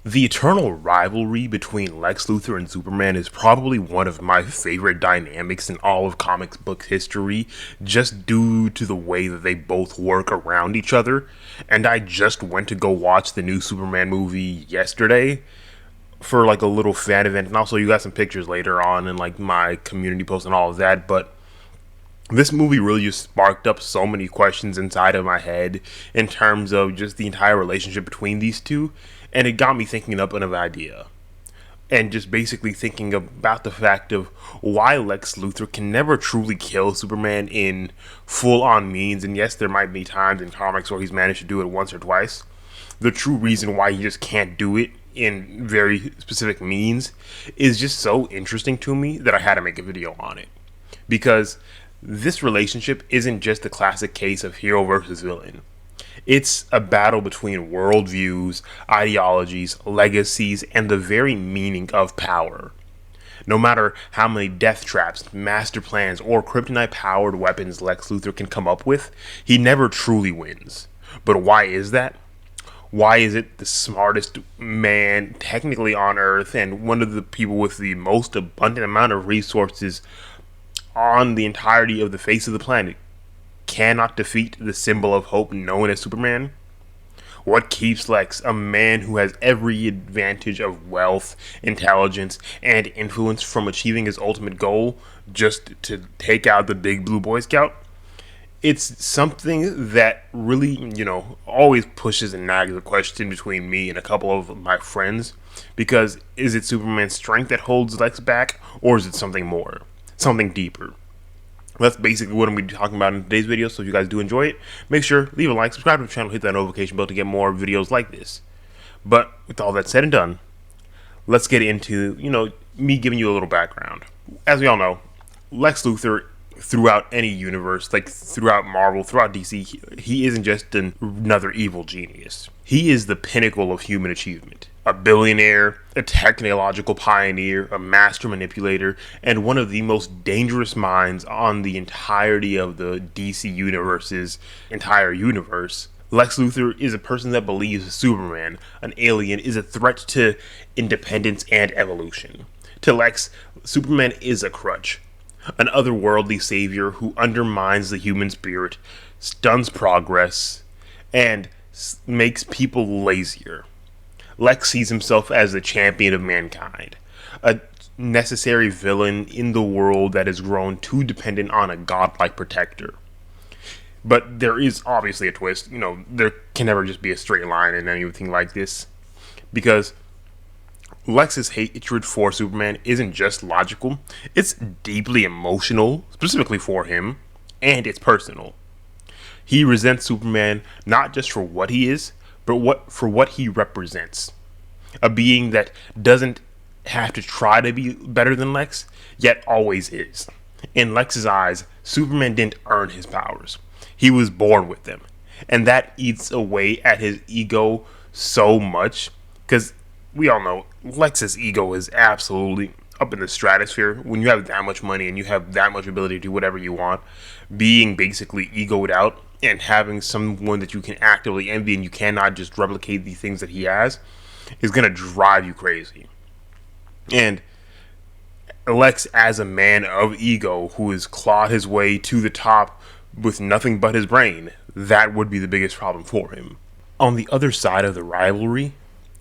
The eternal rivalry between Lex Luthor and Superman is probably one of my favorite dynamics in all of comics book history, just due to the way that they both work around each other. And I just went to go watch the new Superman movie yesterday for like a little fan event, and also you got some pictures later on in like my community post and all of that. But this movie really just sparked up so many questions inside of my head in terms of just the entire relationship between these two, and it got me thinking up an idea and just basically thinking about the fact of why Lex Luthor can never truly kill Superman in full on means. And yes, there might be times in comics where he's managed to do it once or twice. The true reason why he just can't do it in very specific means is just so interesting to me that I had to make a video on it. Because this relationship isn't just a classic case of hero versus villain. It's a battle between worldviews, ideologies, legacies, and the very meaning of power. No matter how many death traps, master plans, or kryptonite powered weapons Lex Luthor can come up with, he never truly wins. But why is that? Why is it the smartest man technically on Earth and one of the people with the most abundant amount of resources on the entirety of the face of the planet cannot defeat the symbol of hope known as Superman? What keeps Lex, a man who has every advantage of wealth, intelligence, and influence, from achieving his ultimate goal, just to take out the big blue Boy Scout? It's something that really, always pushes and nags the question between me and a couple of my friends. Because is it Superman's strength that holds Lex back, or is it something more? Something deeper? That's basically what I'm going to be talking about in today's video. So if you guys do enjoy it, make sure leave a like, subscribe to the channel, hit that notification bell to get more videos like this. But with all that said and done, let's get into, me giving you a little background. As we all know, Lex Luthor, throughout any universe, like throughout Marvel, throughout DC, he isn't just another evil genius. He is the pinnacle of human achievement. A billionaire, a technological pioneer, a master manipulator, and one of the most dangerous minds on the entirety of the DC Universe's entire universe. Lex Luthor is a person that believes Superman, an alien, is a threat to independence and evolution. To Lex, Superman is a crutch, an otherworldly savior who undermines the human spirit, stunts progress, and makes people lazier. Lex sees himself as the champion of mankind, a necessary villain in the world that has grown too dependent on a godlike protector. But there is obviously a twist. There can never just be a straight line in anything like this, because Lex's hatred for Superman isn't just logical, it's deeply emotional, specifically for him, and it's personal. He resents Superman not just for what he is, but for what he represents. A being that doesn't have to try to be better than Lex, yet always is. In Lex's eyes, Superman didn't earn his powers. He was born with them. And that eats away at his ego so much, because we all know Lex's ego is absolutely up in the stratosphere. When you have that much money and you have that much ability to do whatever you want, being basically egoed out and having someone that you can actively envy and you cannot just replicate the things that he has is going to drive you crazy. And Lex, as a man of ego who has clawed his way to the top with nothing but his brain, that would be the biggest problem for him. On the other side of the rivalry,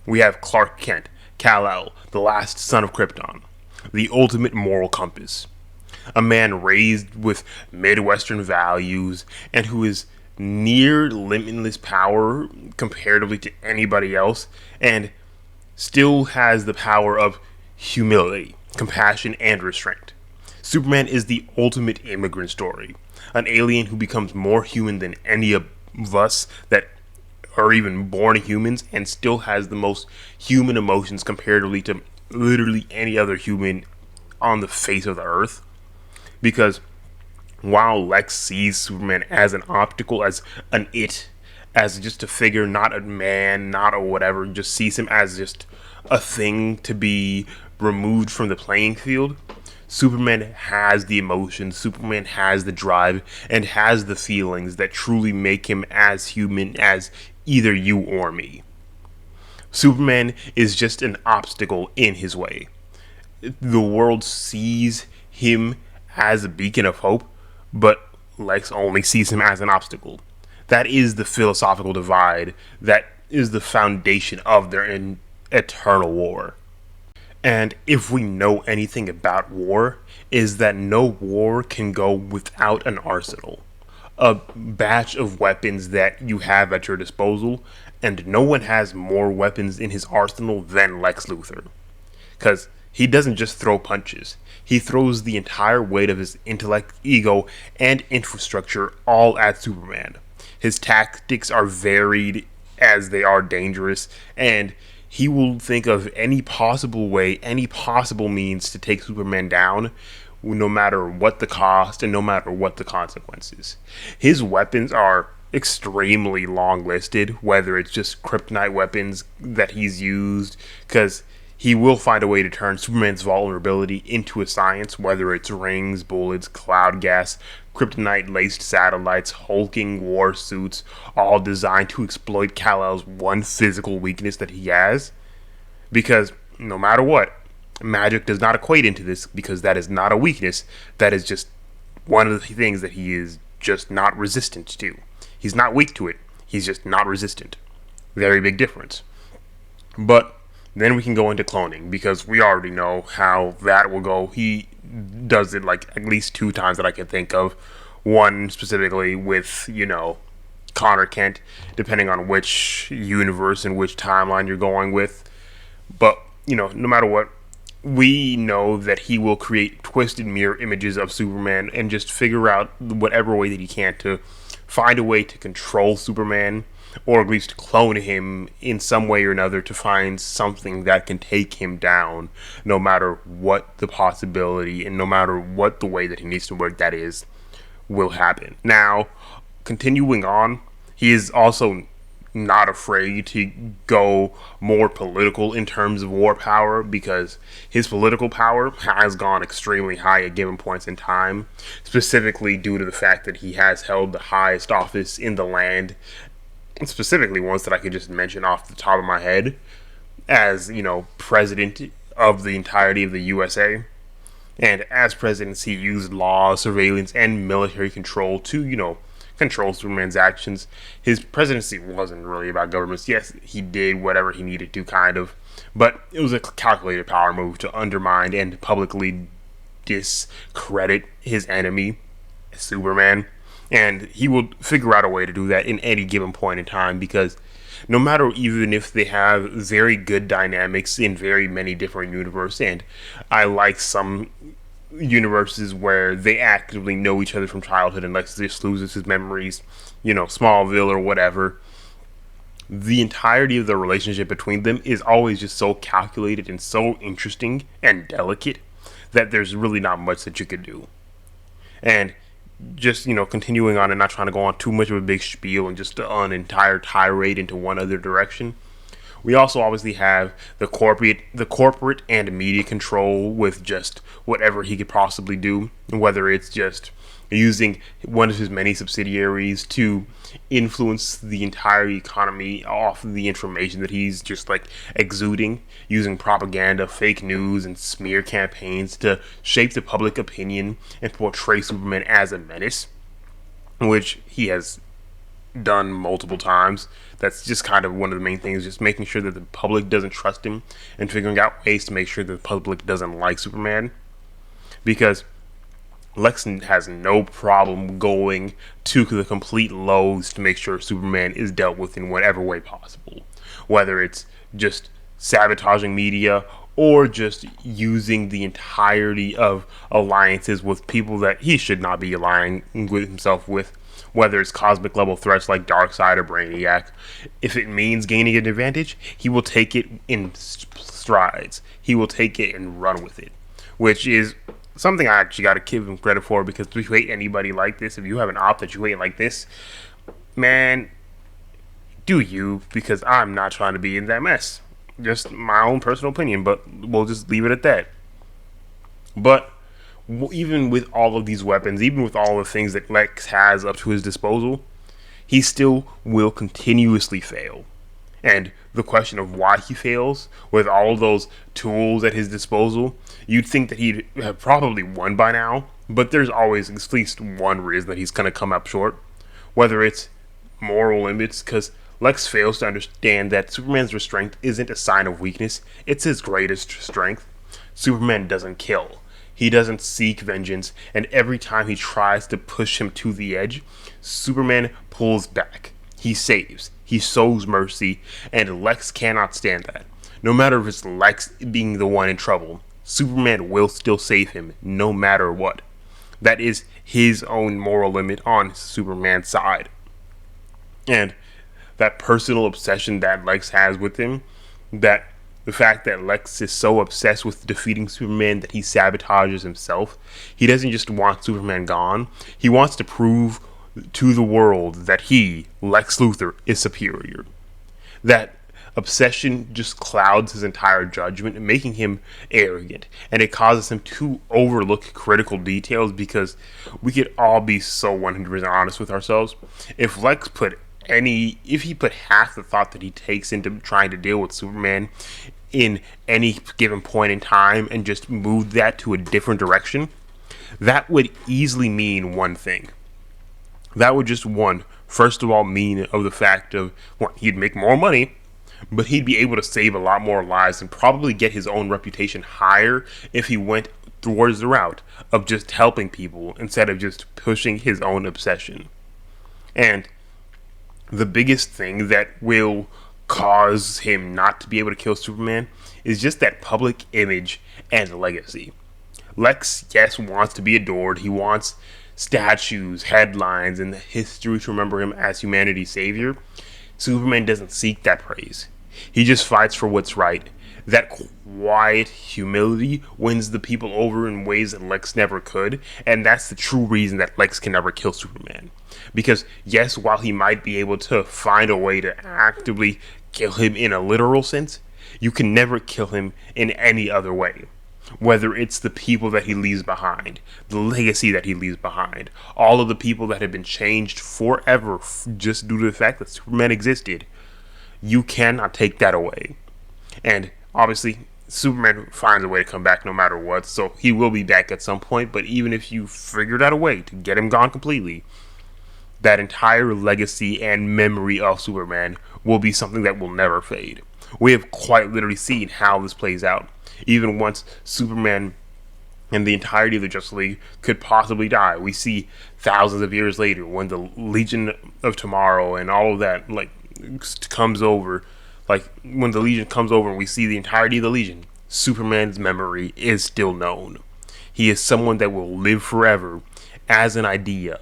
we have Clark Kent, Kal-El, the last son of Krypton, the ultimate moral compass. A man raised with Midwestern values and who is near limitless power comparatively to anybody else, and still has the power of humility, compassion, and restraint. Superman is the ultimate immigrant story, an alien who becomes more human than any of us that are even born humans, and still has the most human emotions comparatively to literally any other human on the face of the earth. Because while Lex sees Superman as an optical, as an it, as just a figure, not a man, not a whatever, just sees him as just a thing to be removed from the playing field, Superman has the emotions, Superman has the drive, and has the feelings that truly make him as human as either you or me. Superman is just an obstacle in his way. The world sees him as a beacon of hope, but Lex only sees him as an obstacle. That is the philosophical divide. That is the foundation of their eternal war. And if we know anything about war, is that no war can go without an arsenal. A batch of weapons that you have at your disposal, and no one has more weapons in his arsenal than Lex Luthor. Because he doesn't just throw punches, he throws the entire weight of his intellect, ego, and infrastructure all at Superman. His tactics are varied as they are dangerous, and he will think of any possible way, any possible means to take Superman down, no matter what the cost and no matter what the consequences. His weapons are extremely long listed, whether it's just kryptonite weapons that he's used, because he will find a way to turn Superman's vulnerability into a science, whether it's rings, bullets, cloud gas, kryptonite-laced satellites, hulking war suits, all designed to exploit Kal-El's one physical weakness that he has. Because no matter what, magic does not equate into this, because that is not a weakness. That is just one of the things that he is just not resistant to. He's not weak to it. He's just not resistant. Very big difference. But then we can go into cloning, because we already know how that will go. He does it like at least 2 times that I can think of. One specifically with, Connor Kent, depending on which universe and which timeline you're going with. But, no matter what, we know that he will create twisted mirror images of Superman and just figure out whatever way that he can to find a way to control Superman, or at least clone him in some way or another to find something that can take him down, no matter what the possibility and no matter what the way that he needs to work that is, will happen. Now, continuing on, he is also not afraid to go more political in terms of war power, because his political power has gone extremely high at given points in time, specifically due to the fact that he has held the highest office in the land, specifically ones that I could just mention off the top of my head, as, president of the entirety of the USA. And as president, he used law, surveillance, and military control to, control Superman's actions. His presidency wasn't really about governments. Yes, he did whatever he needed to, kind of, but it was a calculated power move to undermine and publicly discredit his enemy, Superman. And he will figure out a way to do that in any given point in time, because no matter, even if they have very good dynamics in very many different universes, and I like some universes where they actively know each other from childhood and Lex just loses his memories, Smallville or whatever, the entirety of the relationship between them is always just so calculated and so interesting and delicate that there's really not much that you could do. And just, continuing on and not trying to go on too much of a big spiel and just an entire tirade into one other direction, we also obviously have the corporate and media control with just whatever he could possibly do, whether it's just using one of his many subsidiaries to influence the entire economy off the information that he's just like exuding, using propaganda, fake news, and smear campaigns to shape the public opinion and portray Superman as a menace, which he has done multiple times. That's just kind of one of the main things, just making sure that the public doesn't trust him and figuring out ways to make sure that the public doesn't like Superman, because Lex has no problem going to the complete lows to make sure Superman is dealt with in whatever way possible, whether it's just sabotaging media or just using the entirety of alliances with people that he should not be aligning with himself with, whether it's cosmic level threats like Darkseid or Brainiac. If it means gaining an advantage, he will take it in strides. He will take it and run with it, which is something I actually got to give him credit for, because if you hate anybody like this, if you have an op that you hate like this, man, do you, because I'm not trying to be in that mess. Just my own personal opinion, but we'll just leave it at that. But even with all of these weapons, even with all the things that Lex has up to his disposal, he still will continuously fail. And the question of why he fails with all those tools at his disposal, you'd think that he'd have probably won by now, but there's always at least one reason that he's going to come up short. Whether it's moral limits, because Lex fails to understand that Superman's restraint isn't a sign of weakness, it's his greatest strength. Superman doesn't kill. He doesn't seek vengeance, and every time he tries to push him to the edge, Superman pulls back. He saves. He shows mercy, and Lex cannot stand that. No matter if it's Lex being the one in trouble, Superman will still save him, no matter what. That is his own moral limit on Superman's side. And that personal obsession that Lex has with him, that the fact that Lex is so obsessed with defeating Superman that he sabotages himself. He doesn't just want Superman gone. He wants to prove to the world that he, Lex Luthor, is superior. That obsession just clouds his entire judgment, making him arrogant. And it causes him to overlook critical details, because we could all be so 100% honest with ourselves. If he put half the thought that he takes into trying to deal with Superman in any given point in time and just moved that to a different direction, that would easily mean one thing. That would just, first of all, mean of the fact of, he'd make more money, but he'd be able to save a lot more lives and probably get his own reputation higher if he went towards the route of just helping people instead of just pushing his own obsession. And the biggest thing that will cause him not to be able to kill Superman is just that public image and legacy. Lex, yes, wants to be adored. He wants statues, headlines, and the history to remember him as humanity's savior. Superman doesn't seek that praise. He just fights for what's right. That quiet humility wins the people over in ways that Lex never could, and that's the true reason that Lex can never kill Superman. Because, yes, while he might be able to find a way to actively kill him in a literal sense, you can never kill him in any other way. Whether it's the people that he leaves behind, the legacy that he leaves behind, all of the people that have been changed forever just due to the fact that Superman existed, you cannot take that away. And obviously, Superman finds a way to come back no matter what, so he will be back at some point, but even if you figured out a way to get him gone completely, that entire legacy and memory of Superman will be something that will never fade. We have quite literally seen how this plays out. Even once Superman and the entirety of the Justice League could possibly die, we see thousands of years later when the Legion of Tomorrow and all of that comes over, when the Legion comes over and we see the entirety of the Legion, Superman's memory is still known. He is someone that will live forever as an idea,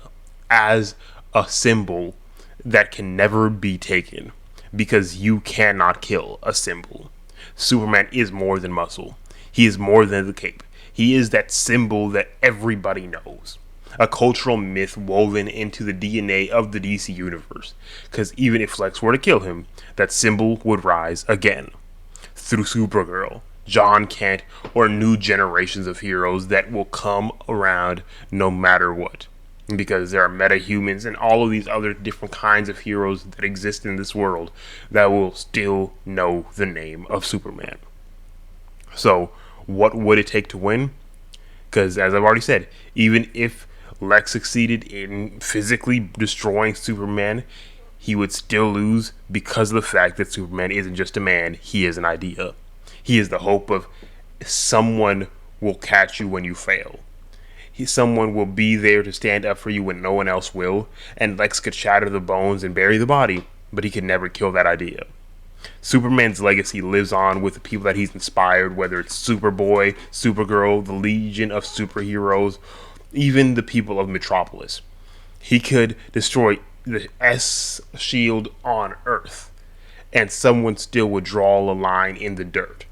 as a symbol that can never be taken, because you cannot kill a symbol. Superman is more than muscle. He is more than the cape. He is that symbol that everybody knows. A cultural myth woven into the DNA of the DC universe. Because even if Lex were to kill him, that symbol would rise again. Through Supergirl, John Kent, or new generations of heroes that will come around no matter what. Because there are metahumans and all of these other different kinds of heroes that exist in this world that will still know the name of Superman. So, what would it take to win? Because, as I've already said, even if Lex succeeded in physically destroying Superman, he would still lose because of the fact that Superman isn't just a man, he is an idea. He is the hope of someone will catch you when you fail. Someone will be there to stand up for you when no one else will, and Lex could shatter the bones and bury the body, but he could never kill that idea. Superman's legacy lives on with the people that he's inspired, whether it's Superboy, Supergirl, the Legion of Superheroes, even the people of Metropolis. He could destroy the S shield on Earth, and someone still would draw a line in the dirt.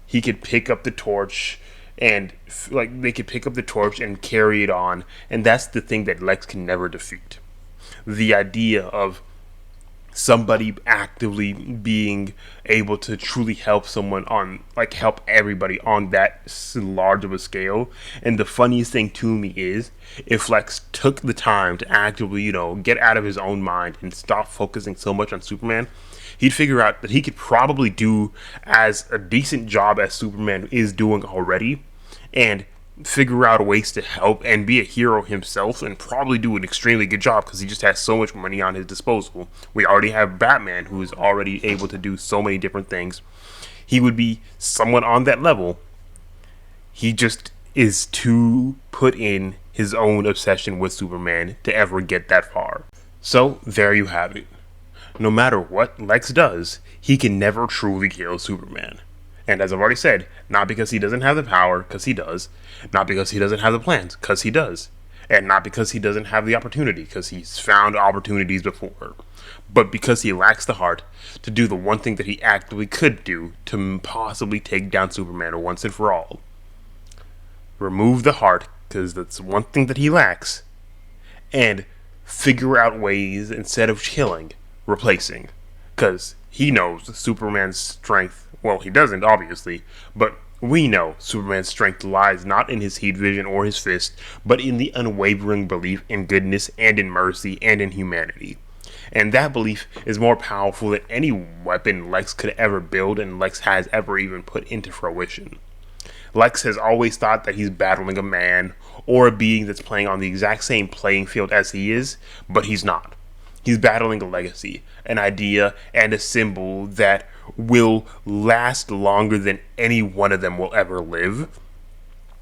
He could pick up the torch, and they could pick up the torch and carry it on, and that's the thing that Lex can never defeat. The idea of somebody actively being able to truly help someone on, help everybody on that large of a scale. And the funniest thing to me is, if Lex took the time to actively, get out of his own mind and stop focusing so much on Superman, he'd figure out that he could probably do as a decent job as Superman is doing already, and figure out ways to help and be a hero himself, and probably do an extremely good job because he just has so much money on his disposal. We already have Batman, who is already able to do so many different things. He would be someone on that level. He just is too put in his own obsession with Superman to ever get that far. So there you have it. No matter what Lex does, he can never truly kill Superman. And as I've already said, not because he doesn't have the power, because he does. Not because he doesn't have the plans, because he does. And not because he doesn't have the opportunity, because he's found opportunities before. But because he lacks the heart to do the one thing that he actively could do to possibly take down Superman once and for all. Remove the heart, because that's one thing that he lacks. And figure out ways, instead of killing, replacing. Because he knows Superman's strength. Well, he doesn't, obviously, but we know Superman's strength lies not in his heat vision or his fist, but in the unwavering belief in goodness and in mercy and in humanity. And that belief is more powerful than any weapon Lex could ever build and Lex has ever even put into fruition. Lex has always thought that he's battling a man or a being that's playing on the exact same playing field as he is, but he's not. He's battling a legacy, an idea, and a symbol that will last longer than any one of them will ever live.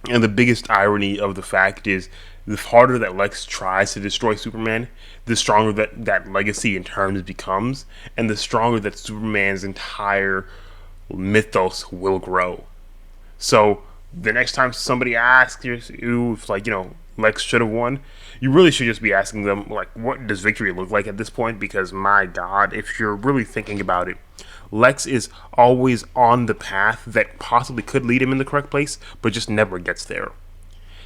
And the biggest irony of the fact is, the harder that Lex tries to destroy Superman, the stronger that legacy in turn becomes, and the stronger that Superman's entire mythos will grow. So the next time somebody asks you if, like, Lex should have won, you really should just be asking them, like, what does victory look like at this point? Because, my God, if you're really thinking about it, Lex is always on the path that possibly could lead him in the correct place, but just never gets there.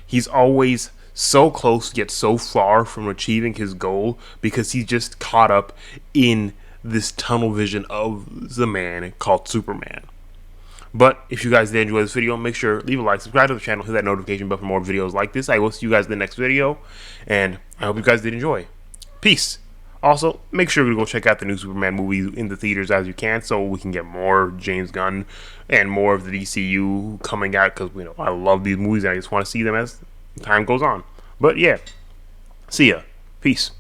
He's always so close yet so far from achieving his goal because he's just caught up in this tunnel vision of the man called Superman. But if you guys did enjoy this video, make sure leave a like, subscribe to the channel, hit that notification bell for more videos like this. I will see you guys in the next video, and I hope you guys did enjoy. Peace. Also, make sure to go check out the new Superman movie in the theaters as you can, so we can get more James Gunn and more of the DCU coming out, because I love these movies and I just want to see them as time goes on. But yeah, see ya. Peace.